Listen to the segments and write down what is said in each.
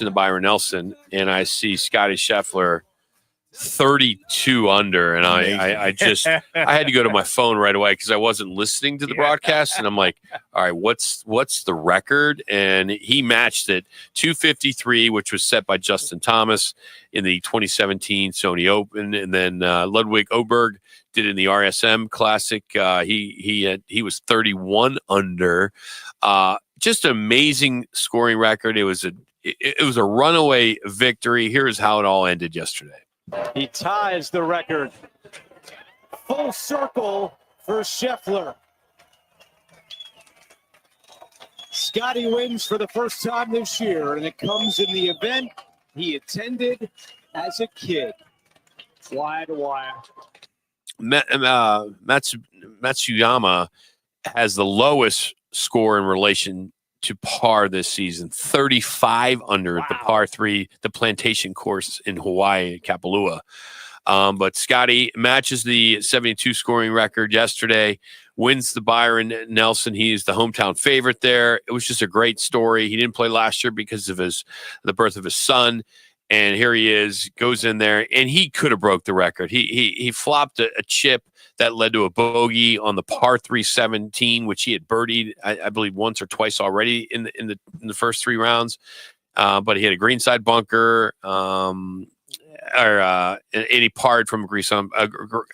to Byron Nelson, and I see Scottie Scheffler 32 under, and I had to go to my phone right away because I wasn't listening to the broadcast, and I'm like, all right, what's the record? And he matched it, 253, which was set by Justin Thomas in the 2017 Sony Open, and then Ludwig Oberg did it in the RSM Classic. He was 31 under. Just an amazing scoring record. It was a runaway victory. Here's how it all ended yesterday. He ties the record. Full circle for Scheffler. Scottie wins for the first time this year, and it comes in the event he attended as a kid. Wire to wire. Matsuyama has the lowest score in relation to par this season, 35 under at the par 3, the Plantation course in Hawaii, Kapalua. But Scottie matches the 72 scoring record yesterday, wins the Byron Nelson. He is the hometown favorite there. It was just a great story. He didn't play last year because of the birth of his son. And here he is, goes in there, and he could have broke the record. He flopped a chip that led to a bogey on the par 3 17, which he had birdied, I believe, once or twice already in the first 3 rounds. But he had a greenside bunker, and he parred from a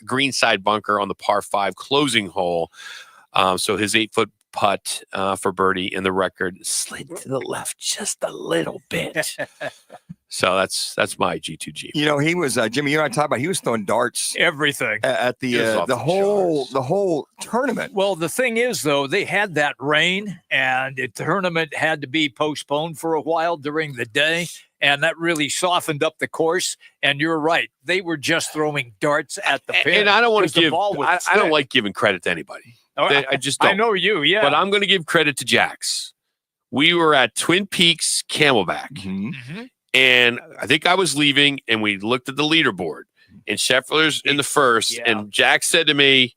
greenside bunker on the par 5 closing hole. So his 8-foot putt for birdie, and the record slid to the left just a little bit. So that's my G2G. You know, he was Jimmy. You know what I talk about? He was throwing darts, everything at the whole tournament. Well, the thing is, though, they had that rain, and the tournament had to be postponed for a while during the day, and that really softened up the course. And you're right; they were just throwing darts at the pin. And I don't want to give. I don't like giving credit to anybody. I just don't. I know you, yeah. But I'm going to give credit to Jax. We were at Twin Peaks Camelback. Mm-hmm. And I think I was leaving, and we looked at the leaderboard, and Scheffler's in the first, and Jack said to me,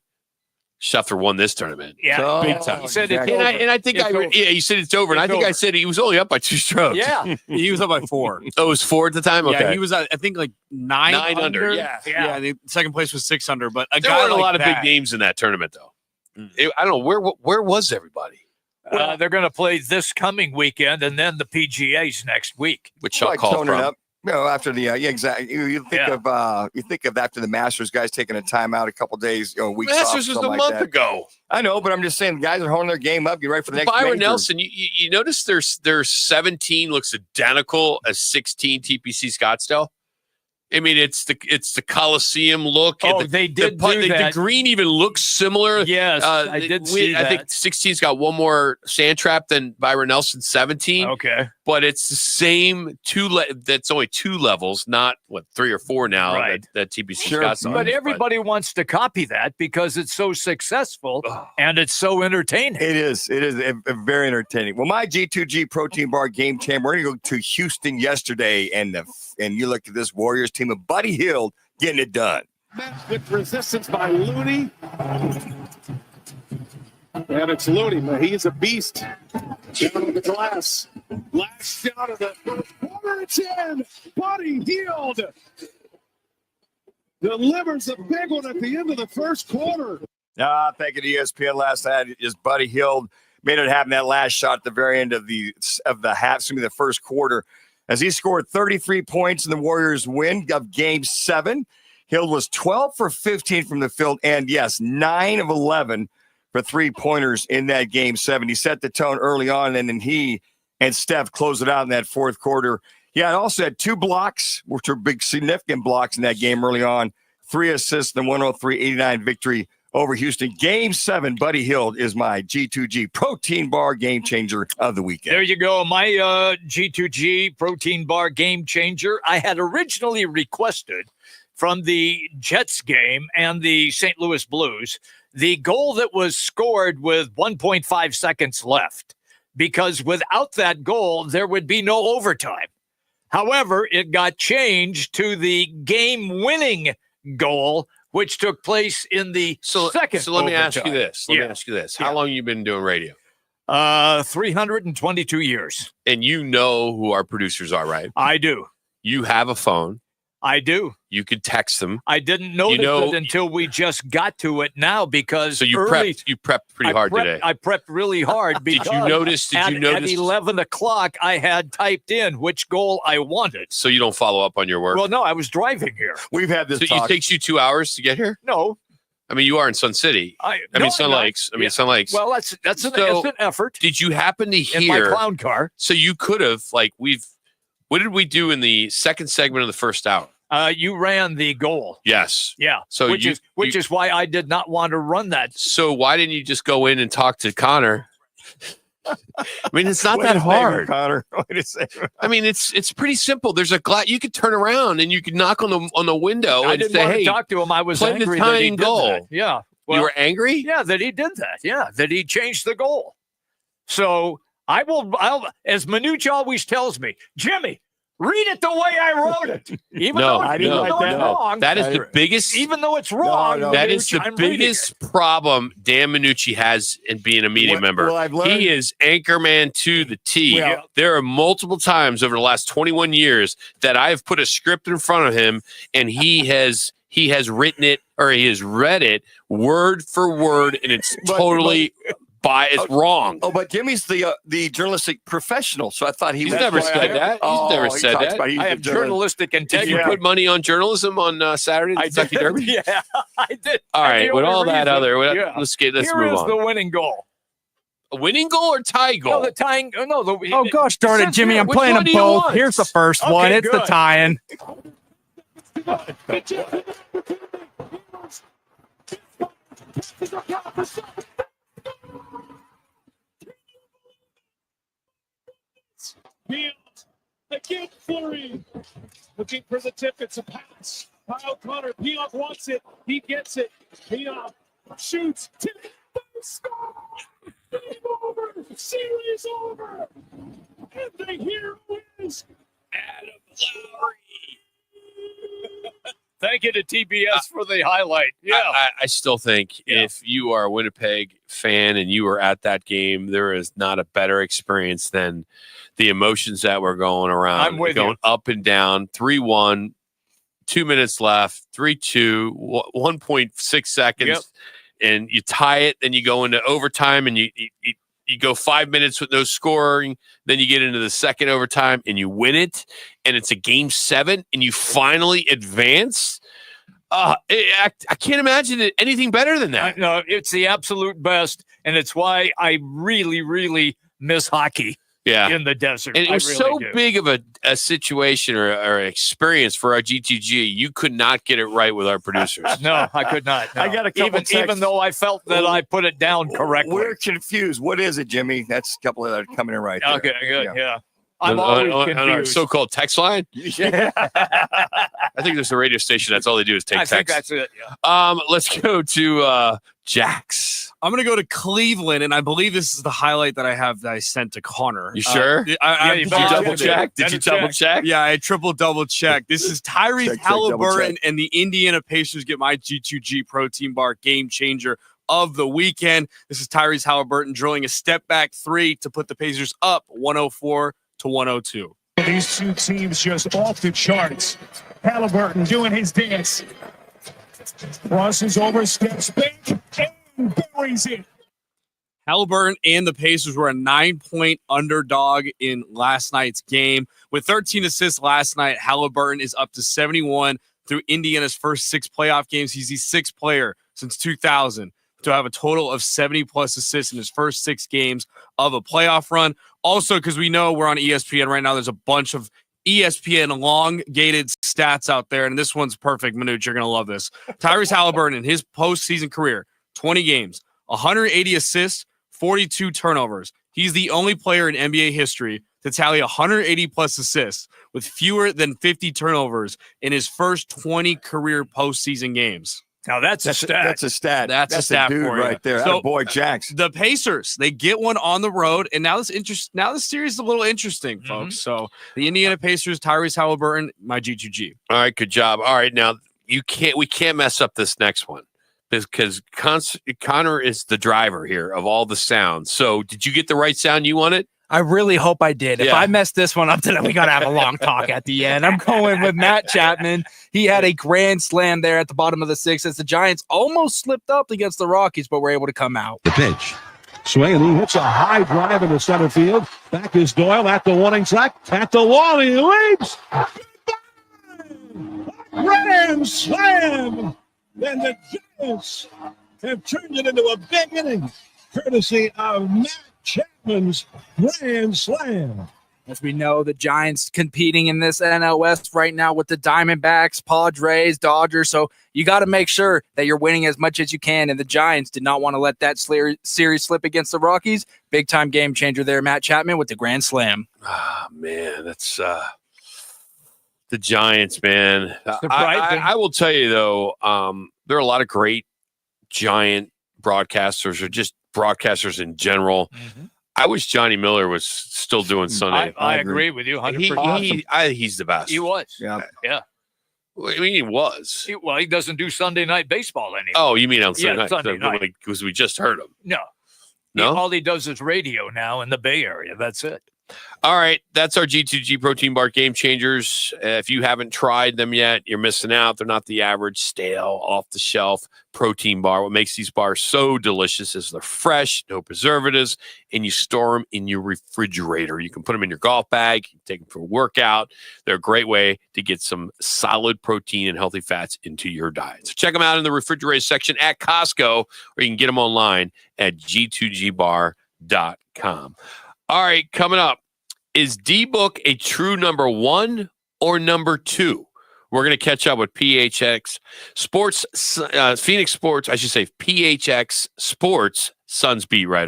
Scheffler won this tournament. Yeah, big time. He said and I think he said it's over, and I think I said he was only up by 2 strokes. Yeah, he was up by 4. Oh, it was 4 at the time? Okay. Yeah, he was, I think, like 9 under. Yeah. The second place was 6 under, but there weren't a lot of big names in that tournament, though. I don't know, where was everybody? They're going to play this coming weekend, and then the PGA's next week. Which I'll call from. Up. You know, after the exactly. You think of after the Masters, guys taking a time out a couple days, weeks off. Masters was a month ago. I know, but I'm just saying, the guys are holding their game up. Get ready for the next. Byron major. Nelson, you notice their 17 looks identical as 16 TPC Scottsdale. I mean, it's the Coliseum look. Oh, they did do that. The green even looks similar. Yes, I did see that. I think 16's got one more sand trap than Byron Nelson's 17. Okay. But it's the same that's only 2 levels, not 3 or 4 now. Right. That TPC got. But everybody wants to copy that because it's so successful and it's so entertaining. It is very entertaining. Well, my G2G Protein Bar game changer. We're gonna go to Houston yesterday, and you look at this Warriors team of Buddy Hield getting it done. With resistance by Looney. And it's Looney, but he's a beast. Down on the glass. Last shot of the first quarter, it's in. Buddy Hield delivers a big one at the end of the first quarter. Thank you to ESPN last night. Is Buddy Hield made it happen, that last shot at the very end of the half, the first quarter, as he scored 33 points in the Warriors' win of Game 7. Hield was 12 for 15 from the field, and yes, 9 of 11 for 3-pointers in that Game 7. He set the tone early on, and then he and Steph closed it out in that fourth quarter. He also had 2 blocks, which were big, significant blocks in that game early on, 3 assists in the 103-89 victory over Houston. Game 7, Buddy Hield is my G2G Protein Bar game changer of the weekend. There you go. My G2G Protein Bar game changer. I had originally requested from the Jets game and the St. Louis Blues the goal that was scored with 1.5 seconds left, because without that goal, there would be no overtime. However, it got changed to the game-winning goal, which took place in the second. So let me ask you overtime. this. Let me ask you this. How long have you been doing radio? 322 years. And you know who our producers are, right? I do. You have a phone. I do. You could text them. I didn't notice it until we just got to it now because so you prepped pretty hard today. I prepped really hard because Did you notice? At 11 o'clock, I had typed in which goal I wanted. So you don't follow up on your work? Well, no, I was driving here. We've had this So talk. it takes you 2 hours to get here? No. I mean, you are in Sun City. Sun Lakes. Sun Lakes. Well, that's an effort. Did you happen to hear? In my clown car. So you could have, what did we do in the second segment of the first hour? You ran the goal. Yes. Yeah. So which is why I did not want to run that. So why didn't you just go in and talk to Connor? I mean, it's not that hard. Connor. Wait a second. I mean, it's pretty simple. There's a glass. You could turn around and you could knock on the window I and didn't say, want "Hey, to talk to him. I was play the angry that he tying did goal." that. Yeah. Well, you were angry? Yeah, that he did that. Yeah, that he changed the goal. So I'll as Manuch always tells me, Jimmy, read it the way I wrote it. Even though it's wrong. That is the biggest. Even though it's wrong. That is the biggest problem Dan Manucci has in being a media member. He is anchorman to the T. Well, there are multiple times over the last 21 years that I've put a script in front of him, and he has written it or he has read it word for word, and it's totally. It's wrong. Oh, but Jimmy's the journalistic professional, so I thought He's never said that. He's never said that. I have journalistic integrity. Did you put money on journalism on Saturday? I Kentucky did. Derby? Yeah, I did. All right, with all that let's Here move is on. the winning goal. A winning goal or tie goal? No, the tying. No, the. Oh gosh darn it, Jimmy! I'm playing them both. Here's the first one. It's the tying. Hield again, Fleury looking for the tip. It's a pass. Kyle Connor. Pionk wants it. He gets it. Pionk shoots. Tip. Score. Game over. Series over. And the hero is Adam Lowry. Thank you to TBS for the highlight. Yeah. I still think if you are a Winnipeg fan and you were at that game, there is not a better experience than the emotions that were going around. I'm with going you. up and down, 3-1, 2 minutes left, 3-2, 1.6 seconds, and you tie it. Then you go into overtime and you go 5 minutes with no scoring. Then you get into the second overtime and you win it. And it's a game 7 and you finally advance. I can't imagine anything better than that. No, it's the absolute best. And it's why I really, really miss hockey in the desert. And it was so big of a situation or an experience for our G2G. You could not get it right with our producers. No, I could not. No. I got a couple even though I felt that I put it down correctly. We're confused. What is it, Jimmy? That's a couple that are coming in right there. Okay, good. Yeah. I'm always confused. On our so-called text line? Yeah. I think there's a radio station. That's all they do is take text. I think that's it. Yeah. Let's go to Jax. I'm going to go to Cleveland, and I believe this is the highlight that I sent to Connor. You sure? Did you double check? Did you double check? Yeah, I double check. This is Tyrese Haliburton and the Indiana Pacers get my G2G Protein Bar game changer of the weekend. This is Tyrese Haliburton drilling a step back 3 to put the Pacers up 104-102. These two teams just off the charts. Haliburton doing his dance. Crosses over, steps back, and buries it. Haliburton and the Pacers were a 9-point underdog in last night's game. With 13 assists last night, Haliburton is up to 71 through Indiana's first 6 playoff games. He's the 6th player since 2000 to have a total of 70-plus assists in his first 6 games of a playoff run. Also, because we know we're on ESPN right now, there's a bunch of ESPN elongated stats out there, and this one's perfect. Manuch, you're going to love this. Tyrese Haliburton in his postseason career, 20 games, 180 assists, 42 turnovers. He's the only player in NBA history to tally 180-plus assists with fewer than 50 turnovers in his first 20 career postseason games. Now that's a stat. That's a stat. That's a stat dude for you. right there. So, boy, Jax. The Pacers, they get one on the road, and now this series is a little interesting, folks. So the Indiana Pacers, Tyrese Haliburton, my G2G. All right, good job. All right, now we can't mess up this next one because Connor is the driver here of all the sounds. So did you get the right sound you wanted? I really hope I did. If Yeah. I messed this one up, then we got to have a long talk at the end. I'm going with Matt Chapman. He had a grand slam there at the bottom of the sixth as the Giants almost slipped up against the Rockies, but were able to come out. The pitch. Swing, and he hits a high drive into center field. Back is Doyle at the warning track. At the wall, he leaps. Grand slam! And the Giants have turned it into a big inning, courtesy of Matt Chapman's grand slam. As we know, the Giants competing in this NL West right now with the Diamondbacks, Padres, Dodgers. So you got to make sure that you're winning as much as you can. And the Giants did not want to let that series slip against the Rockies. Big time game changer there, Matt Chapman with the grand slam. Ah, man, that's the Giants, man. Surprising. I will tell you, though, there are a lot of great Giant broadcasters or just broadcasters in general. I wish Johnny Miller was still doing Sunday. I agree with you 100%. He's the best. He was. Yeah. Yeah. I mean, he was. He doesn't do Sunday night baseball anymore. Oh, you mean on Sunday Yeah, night? Sunday night. Because we just heard him. No. All he does is radio now in the Bay Area. That's it. All right, that's our G2G Protein Bar Game Changers. If you haven't tried them yet, you're missing out. They're not the average stale, off-the-shelf protein bar. What makes these bars so delicious is they're fresh, no preservatives, and you store them in your refrigerator. You can put them in your golf bag, you can take them for a workout. They're a great way to get some solid protein and healthy fats into your diet. So check them out in the refrigerator section at Costco, or you can get them online at g2gbar.com. All right, coming up, is D-Book a true number 1 or number 2? We're going to catch up with PHX Sports, Phoenix Sports, I should say PHX Sports Suns beat writer